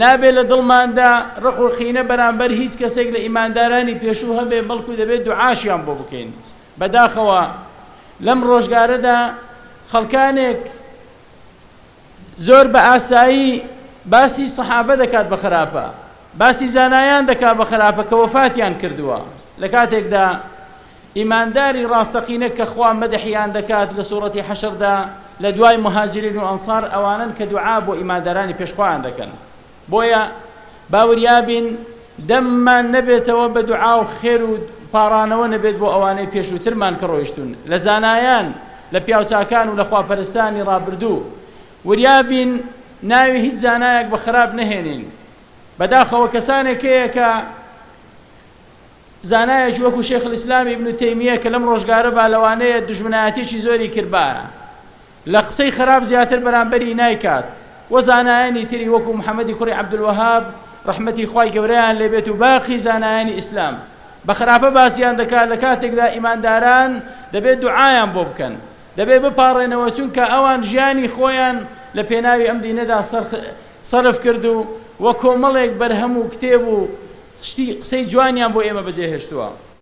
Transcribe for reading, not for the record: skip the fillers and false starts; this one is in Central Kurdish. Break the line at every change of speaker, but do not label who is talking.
نابێ لە دڵماندا ڕق و خینە بەرامبەر هیچ کەسێک لە ئیماندارانی پێشوو هەبێ بەڵکو دەبێت دوعاشیان بۆ بکەین. بەداخەوە لەم ڕۆژگارەدا خەڵکانێک زۆر بە ئاسایی باسی سەحابە دەکات بە خراپە، باسی زانایان دەکات بە خراپە کە وەفاتیان کردووە، لە کاتێکدا ئیمانداری ڕاستەقینە کە خوا مەدەحیان دەکات لە سوورەتی حەشردا لە دوای مهاجرین و ئەنسار ئەوانن کە دوعا بۆ ئیماندارانی پێشخوایان دەکەن. بۆیە باوریابین دەممان نەبێتەوە بە دوعا و خێر و پاڕانەوە نەبێت بۆ ئەوانەی پێشووترمان کە ڕۆیشتون لە زانایان لە پیاوچاکان و لە خواپەرستانی ڕابردوو. وریابین ناوی هیچ زانایەک بە خراپ نەهێنین. بەداخەوە کەسانێک هەیە کە زانایەکی وەکو شێخ الئیسلام ئیبن تەیمیە کە لەم ڕۆژگارە بالەوانەیە دژمنایەتێکی زۆری کردبایە، لە قسەی خراپ زیاتر بەرامبەری نایکات، و زانایانی تری وەکو محەممەدی کوڕی عەبدولوەهاب ڕەحمەتی خوای گەورەیان لێبێت و باقی زانایانی ئیسلام بە خراپە باسییان دەکات لە کاتێکدا ئیمانداران دەبێت دوعایان بۆ بکەن، دەبێت بپاڕێنەوە چونکە ئەوان ژیانی خۆیان لە پێناوی ئەم دینەدا سەرف کرد و وە کۆمەڵێک بەرهەم و کتێب و قسەی جوانیان بۆ ئێمە بەجێهێشتووە.